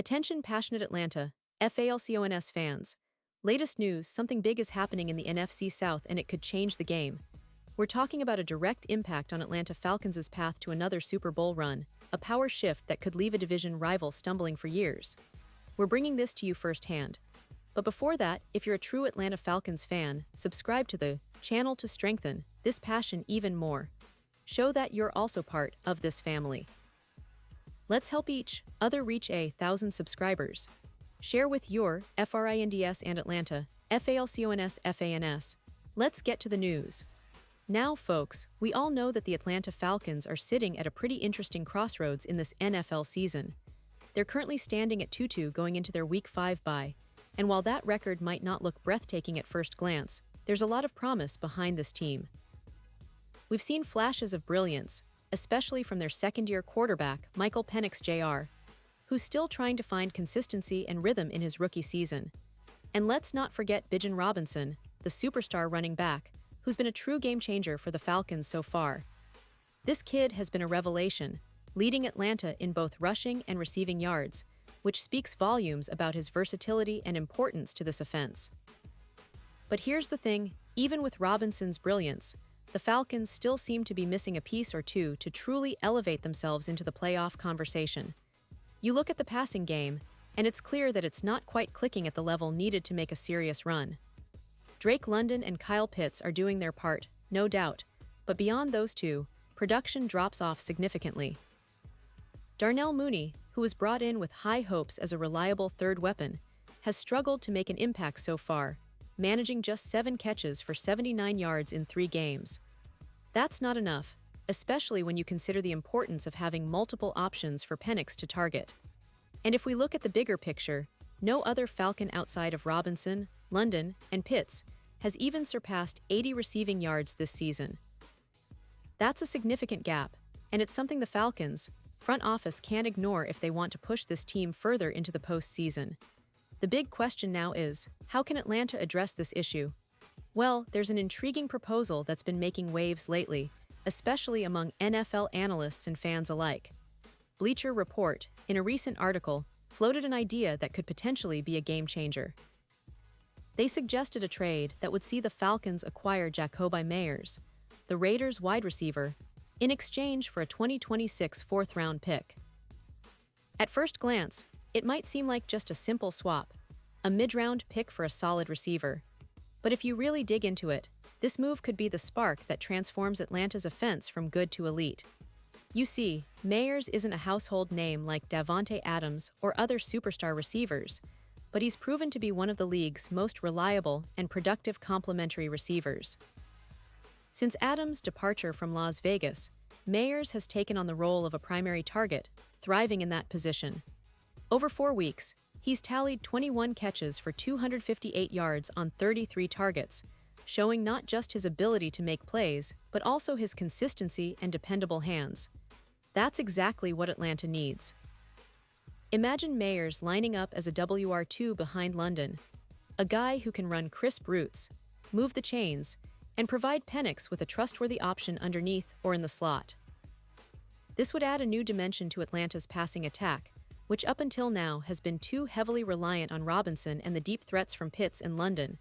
Attention passionate Atlanta, Falcons fans. Latest news, something big is happening in the NFC South and it could change the game. We're talking about a direct impact on Atlanta Falcons' path to another Super Bowl run, a power shift that could leave a division rival stumbling for years. We're bringing this to you firsthand. But before that, if you're a true Atlanta Falcons fan, subscribe to the channel to strengthen this passion even more. Show that you're also part of this family. Let's help each other reach 1,000 subscribers. Share with your FRINDS and Atlanta, FALCONS. Let's get to the news. Now, folks, we all know that the Atlanta Falcons are sitting at a pretty interesting crossroads in this NFL season. They're currently standing at 2-2 going into their Week 5 bye, and while that record might not look breathtaking at first glance, there's a lot of promise behind this team. We've seen flashes of brilliance, especially from their second-year quarterback, Michael Penix Jr., who's still trying to find consistency and rhythm in his rookie season. And let's not forget Bijan Robinson, the superstar running back, who's been a true game-changer for the Falcons so far. This kid has been a revelation, leading Atlanta in both rushing and receiving yards, which speaks volumes about his versatility and importance to this offense. But here's the thing, even with Robinson's brilliance, the Falcons still seem to be missing a piece or two to truly elevate themselves into the playoff conversation. You look at the passing game, and it's clear that it's not quite clicking at the level needed to make a serious run. Drake London and Kyle Pitts are doing their part, no doubt, but beyond those two, production drops off significantly. Darnell Mooney, who was brought in with high hopes as a reliable third weapon, has struggled to make an impact so far, managing just 7 catches for 79 yards in 3 games. That's not enough, especially when you consider the importance of having multiple options for Penix to target. And if we look at the bigger picture, no other Falcon outside of Robinson, London, and Pitts has even surpassed 80 receiving yards this season. That's a significant gap, and it's something the Falcons' front office can't ignore if they want to push this team further into the postseason. The big question now is, how can Atlanta address this issue? Well, there's an intriguing proposal that's been making waves lately, especially among NFL analysts and fans alike. Bleacher Report, in a recent article, floated an idea that could potentially be a game-changer. They suggested a trade that would see the Falcons acquire Jakobi Meyers, the Raiders' wide receiver, in exchange for a 2026 fourth-round pick. At first glance, it might seem like just a simple swap, a mid-round pick for a solid receiver. But if you really dig into it, this move could be the spark that transforms Atlanta's offense from good to elite. You see, Meyers isn't a household name like Davante Adams or other superstar receivers, but he's proven to be one of the league's most reliable and productive complementary receivers. Since Adams' departure from Las Vegas, Meyers has taken on the role of a primary target, thriving in that position. Over 4 weeks, he's tallied 21 catches for 258 yards on 33 targets, showing not just his ability to make plays, but also his consistency and dependable hands. That's exactly what Atlanta needs. Imagine Meyers lining up as a WR2 behind London, a guy who can run crisp routes, move the chains, and provide Penix with a trustworthy option underneath or in the slot. This would add a new dimension to Atlanta's passing attack, which up until now has been too heavily reliant on Robinson and the deep threats from Pitts and London.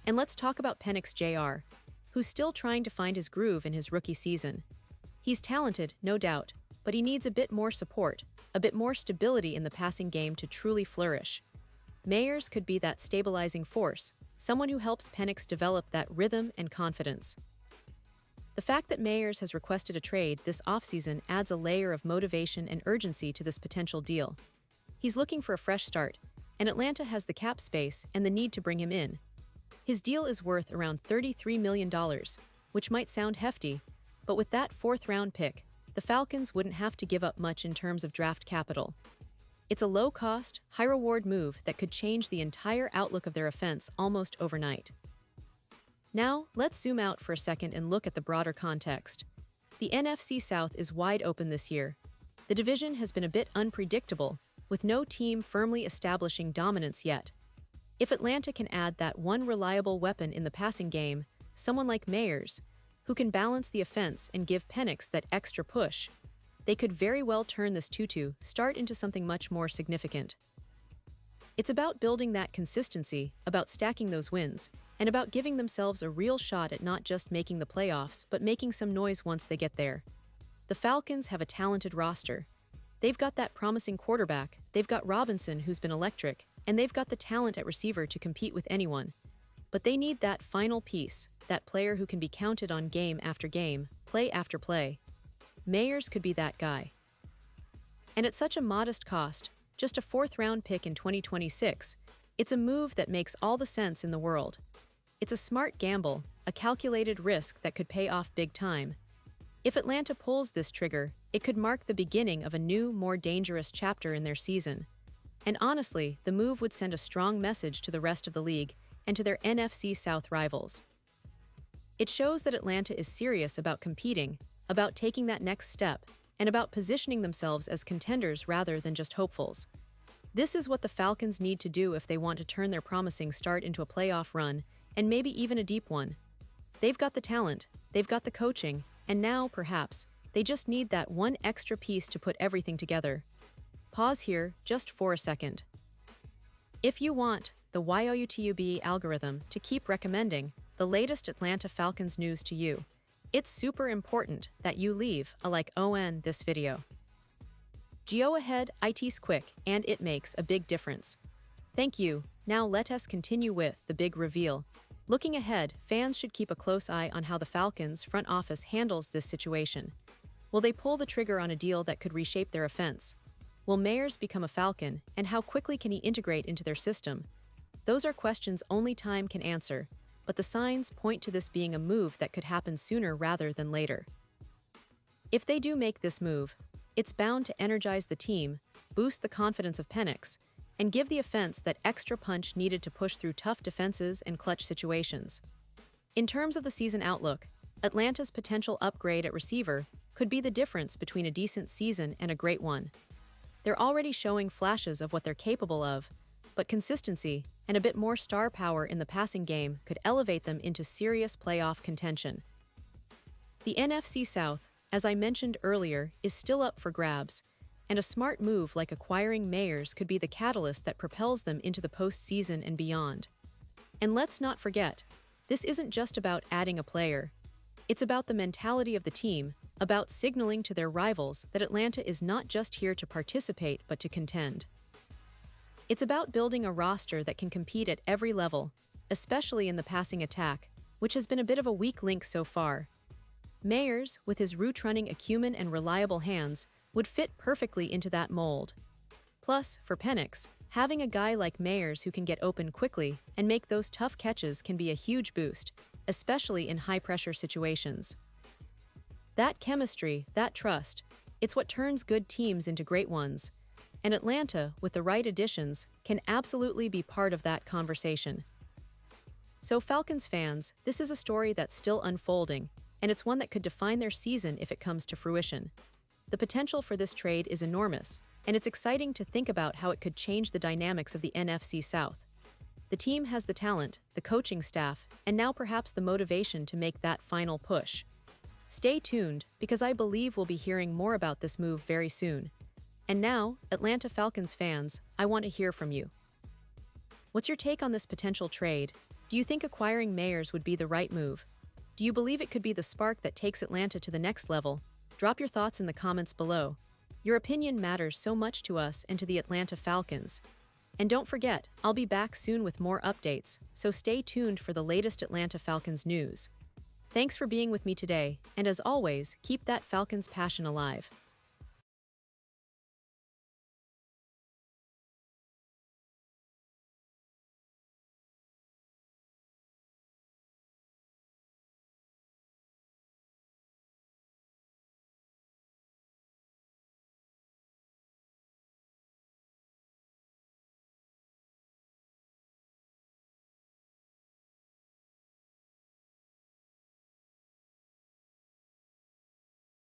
And let's talk about Penix Jr., who's still trying to find his groove in his rookie season. He's talented, no doubt, but he needs a bit more support, a bit more stability in the passing game to truly flourish. Meyers could be that stabilizing force, someone who helps Penix develop that rhythm and confidence. The fact that Meyers has requested a trade this offseason adds a layer of motivation and urgency to this potential deal. He's looking for a fresh start, and Atlanta has the cap space and the need to bring him in. His deal is worth around $33 million, which might sound hefty, but with that fourth-round pick, the Falcons wouldn't have to give up much in terms of draft capital. It's a low-cost, high-reward move that could change the entire outlook of their offense almost overnight. Now, let's zoom out for a second and look at the broader context. The NFC South is wide open this year. The division has been a bit unpredictable, with no team firmly establishing dominance yet. If Atlanta can add that one reliable weapon in the passing game, someone like Meyers, who can balance the offense and give Penix that extra push, they could very well turn this 2-2 start into something much more significant. It's about building that consistency, about stacking those wins, and about giving themselves a real shot at not just making the playoffs, but making some noise once they get there. The Falcons have a talented roster. They've got that promising quarterback, they've got Robinson who's been electric, and they've got the talent at receiver to compete with anyone. But they need that final piece, that player who can be counted on game after game, play after play. Meyers could be that guy. And at such a modest cost, just a fourth-round pick in 2026, it's a move that makes all the sense in the world. It's a smart gamble, a calculated risk that could pay off big time. If Atlanta pulls this trigger, it could mark the beginning of a new, more dangerous chapter in their season. And honestly, the move would send a strong message to the rest of the league and to their NFC South rivals. It shows that Atlanta is serious about competing, about taking that next step, and about positioning themselves as contenders rather than just hopefuls. This is what the Falcons need to do if they want to turn their promising start into a playoff run, and maybe even a deep one. They've got the talent, they've got the coaching, and now, perhaps, they just need that one extra piece to put everything together. Pause here just for a second. If you want the YouTube algorithm to keep recommending the latest Atlanta Falcons news to you, it's super important that you leave a like on this video. Go ahead, it's quick, and it makes a big difference. Thank you. Now let us continue with the big reveal. Looking ahead, fans should keep a close eye on how the Falcons' front office handles this situation. Will they pull the trigger on a deal that could reshape their offense? Will Meyers become a Falcon, and how quickly can he integrate into their system? Those are questions only time can answer, but the signs point to this being a move that could happen sooner rather than later. If they do make this move, it's bound to energize the team, boost the confidence of Penix, and give the offense that extra punch needed to push through tough defenses and clutch situations. In terms of the season outlook, Atlanta's potential upgrade at receiver could be the difference between a decent season and a great one. They're already showing flashes of what they're capable of, but consistency and a bit more star power in the passing game could elevate them into serious playoff contention. The NFC South, as I mentioned earlier, is still up for grabs, and a smart move like acquiring Meyers could be the catalyst that propels them into the postseason and beyond. And let's not forget, this isn't just about adding a player. It's about the mentality of the team, about signaling to their rivals that Atlanta is not just here to participate but to contend. It's about building a roster that can compete at every level, especially in the passing attack, which has been a bit of a weak link so far. Meyers, with his route-running acumen and reliable hands, would fit perfectly into that mold. Plus, for Penix, having a guy like Meyers who can get open quickly and make those tough catches can be a huge boost, especially in high-pressure situations. That chemistry, that trust, it's what turns good teams into great ones. And Atlanta, with the right additions, can absolutely be part of that conversation. So Falcons fans, this is a story that's still unfolding, and it's one that could define their season if it comes to fruition. The potential for this trade is enormous, and it's exciting to think about how it could change the dynamics of the NFC South. The team has the talent, the coaching staff, and now perhaps the motivation to make that final push. Stay tuned, because I believe we'll be hearing more about this move very soon. And now, Atlanta Falcons fans, I want to hear from you. What's your take on this potential trade? Do you think acquiring Meyers would be the right move? Do you believe it could be the spark that takes Atlanta to the next level? Drop your thoughts in the comments below. Your opinion matters so much to us and to the Atlanta Falcons. And don't forget, I'll be back soon with more updates, so stay tuned for the latest Atlanta Falcons news. Thanks for being with me today, and as always, keep that Falcons passion alive.